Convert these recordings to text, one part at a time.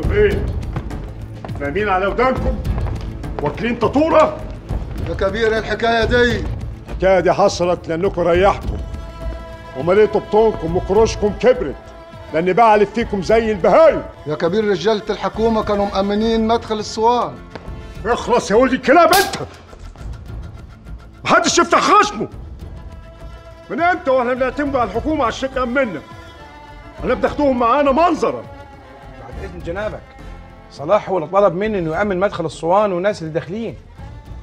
انتوا فين؟ نايمين على ودانكم؟ واكلين تطوره؟ يا كبير الحكايه دي الحكايه دي حصلت لانكم ريحتوا ومليتوا بطونكم وكروشكم كبرت، لان بقى علف فيكم زي البهايم. يا كبير رجاله الحكومه كانوا مأمنين مدخل الصوان. اخلص يا ولدي الكلام انت. محدش يفتح خشمه. من امتى واحنا بنعتمد على الحكومه عشان تأمنا؟ احنا بناخدوهم معانا منظرا. بعد اذن جنابك، صلاح هو اللي طلب مني انه يأمن مدخل الصوان والناس اللي داخلين،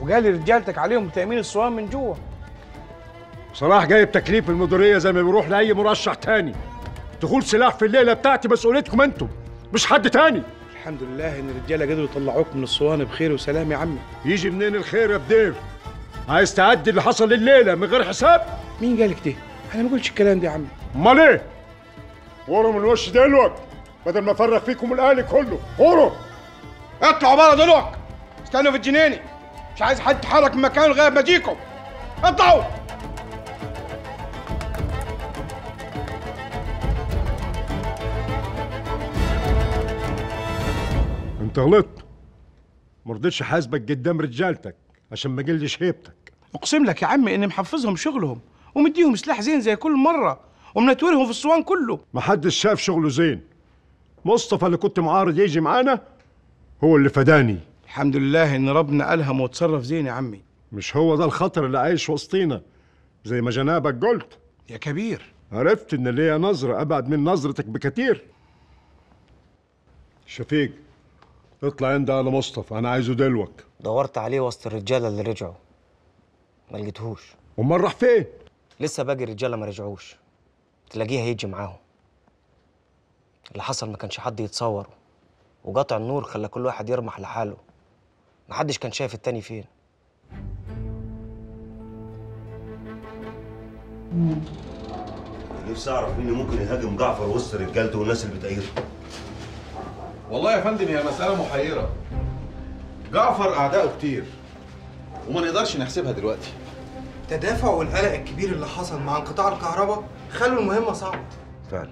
وقال لي رجالتك عليهم تأمين الصوان من جوه. صلاح جايب تكليف المديريه زي ما بيروح لاي مرشح تاني. دخول سلاح في الليله بتاعتي مسؤوليتكم انتم مش حد تاني. الحمد لله ان الرجاله قدروا يطلعوك من الصوان بخير وسلام يا عمي. يجي منين الخير يا بدير؟ عايز تعدي اللي حصل الليله من غير حساب؟ مين قالك ده؟ انا ما قلتش الكلام ده يا عمي. امال ايه؟ غوروا من الوش دلوقتي بدل ما افرغ فيكم الاهلي كله. غوروا اطلعوا بره دلوقتي، استنوا في الجنينه، مش عايز حد يتحرك من مكانه لغايه ما اجيكم. اطلعوا. انت غلطت. ما رضيتش حاسبك قدام رجالتك عشان ما جلدش هيبتك. اقسم لك يا عمي اني محفظهم شغلهم ومديهم سلاح زين زي كل مره ومنتورهم في الصوان كله. ما حدش شاف شغله زين. مصطفى اللي كنت معارض يجي معانا هو اللي فداني. الحمد لله ان ربنا الهم وتصرف زين يا عمي. مش هو ده الخطر اللي عايش وسطينا زي ما جنابك قلت؟ يا كبير عرفت ان ليا نظرة ابعد من نظرتك بكتير. شفيق اطلع عند على مصطفى، انا عايزه دلوك. دورت عليه وسط الرجاله اللي رجعوا ما لقيتهوش. امال راح فين؟ لسه باقي الرجاله ما رجعوش، تلاقيه هيجي معاهم. اللي حصل ما كانش حد يتصوره، وقطع النور خلى كل واحد يرمح لحاله، محدش كان شايف التاني فين. نفسي اعرف مين ممكن يهاجم جعفر وسط رجالته والناس اللي بتأيده. والله يا فندم هي مسألة محيرة. جعفر أعدائه كتير وما نقدرش نحسبها دلوقتي. التدافع والقلق الكبير اللي حصل مع انقطاع الكهرباء خلوا المهمة صعبة. فعلا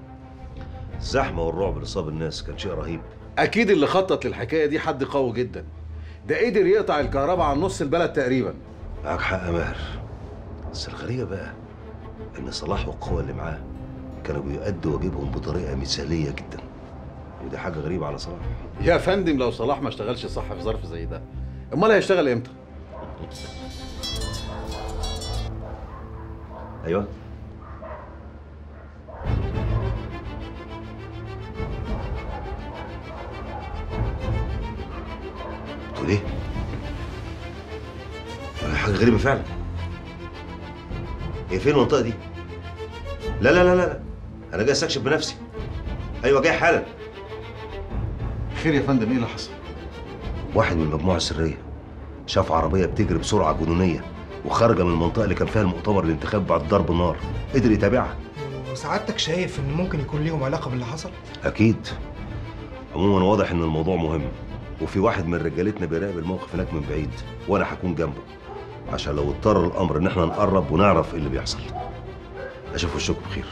الزحمة والرعب اللي صاب الناس كان شيء رهيب. أكيد اللي خطط للحكاية دي حد قوي جدا، ده قدر يقطع الكهرباء عن نص البلد تقريبا. معاك حق يا ماهر، بس الغريبة بقى إن صلاح والقوة اللي معاه كانوا بيؤدوا واجبهم بطريقة مثالية جدا، ودي حاجة غريبة على صلاح. يا فندم لو صلاح ما اشتغلش صح في ظرف زي ده، أمال هيشتغل إمتى؟ أيوه بتقول إيه؟ حاجة غريبة فعلا. هي فين المنطقة دي؟ لا لا لا لا، أنا جاي أستكشف بنفسي. أيوه جاي حالا. خير يا فندم، إيه اللي حصل؟ واحد من المجموعة السرية شاف عربية بتجري بسرعة جنونية وخارجة من المنطقة اللي كان فيها المؤتمر الانتخابي بعد ضرب النار، قدر يتابعها. وسعادتك شايف ان ممكن يكون ليهم علاقة باللي حصل؟ أكيد. عموما واضح إن الموضوع مهم، وفي واحد من رجالتنا بيراقب الموقف هناك من بعيد، وأنا هكون جنبه عشان لو اضطر الأمر إن احنا نقرب ونعرف إيه اللي بيحصل. أشوف وشكم بخير.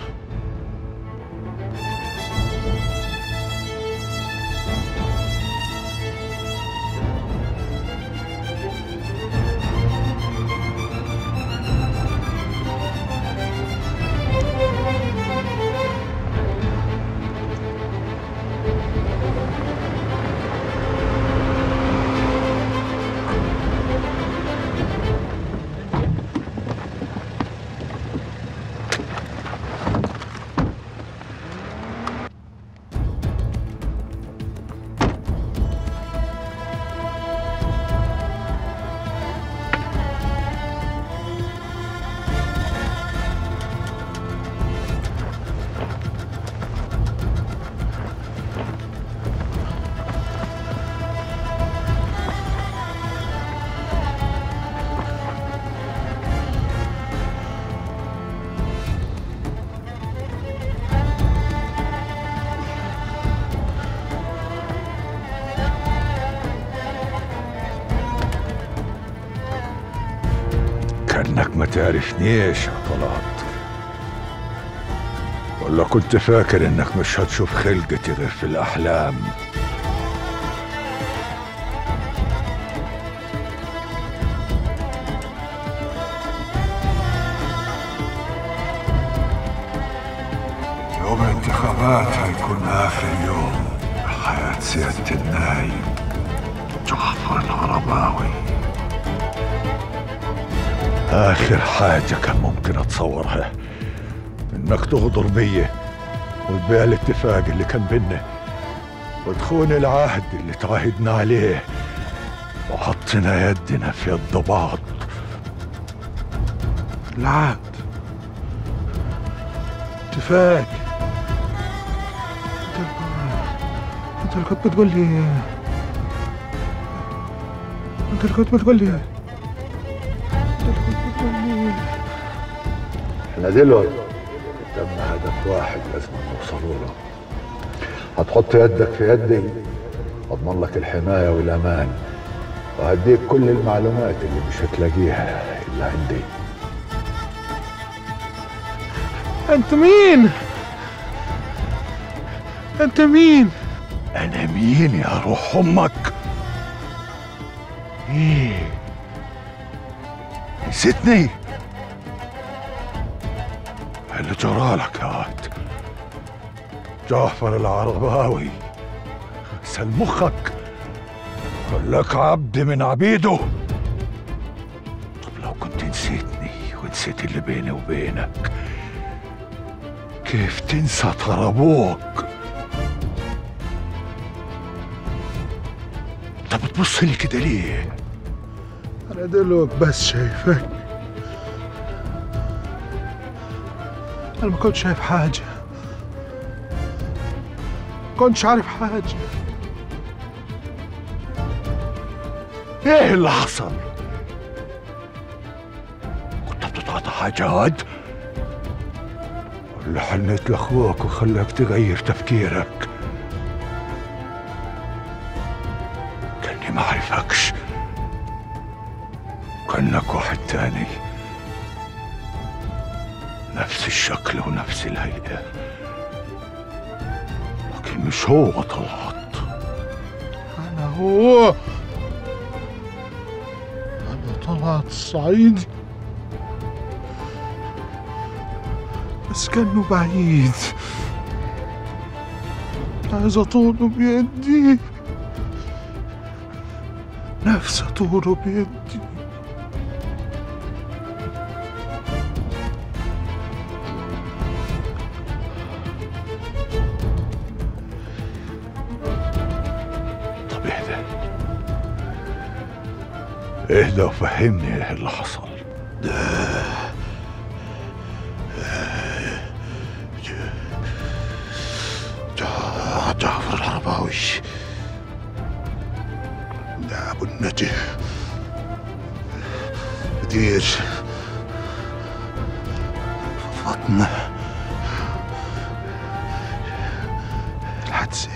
كأنك ما تعرفنيش يا طلعت، ولا كنت فاكر انك مش هتشوف خلقتي غير في الأحلام؟ يكون آخر يوم حياة سيادة النايب جعفر العرباوي. آخر حاجة كان ممكن أتصورها إنك تغدر بيا وتبيع الاتفاق اللي كان بينا وتخون العهد اللي تعاهدنا عليه وحطينا يدنا في يد بعض. العهد، اتفاق. انت اللي كنت بتقول لي احنا دلوقتي قدامنا هدف واحد لازم نوصل له. هتحط يدك في يدي اضمن لك الحمايه والامان وهديك كل المعلومات اللي مش هتلاقيها الا عندي. انت مين؟ انت مين؟ انا مين يا روح امك؟ ايه نسيتني؟ اللي جرالك يا واد جعفر العرباوي غسل مخك خلاك عبد من عبيده. طب لو كنت نسيتني ونسيت اللي بيني وبينك كيف تنسى طربوك؟ انت بتبص لي كده ليه؟ انا دلوقتي بس شايفك. انا ما كنتش شايف حاجه، ما كنتش عارف حاجه. ايه اللي حصل؟ كنت بتتعاطى حاجات ولا حنيت لاخوك وخلاك تغير تفكيرك؟ كاني ما اعرفكش، كانك واحد تاني، نفس الشكل ونفس الهيئة، لكن مش هو طلعت. أنا هو، أنا طلعت الصعيدي، بس كأنه بعيد، عايز أطوله بيدي، نفسي أطوله بيدي. اهدى وفهمني ايه اللي حصل. جعفر العرباوي ده ابو النجي دير فاطمة الحدسي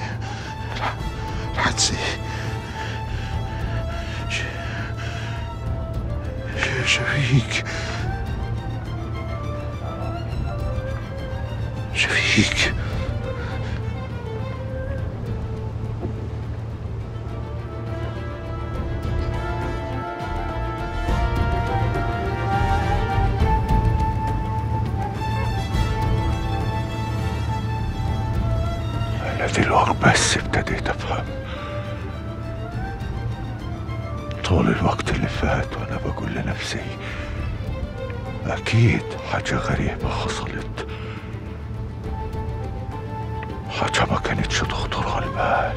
شفيق أنا دلوقتي بس ابتديت أفهم. طول الوقت اللي فات وأنا بقول لنفسي أكيد حاجة غريبة حصلت، حاجة ما كانتش تخطر على البال.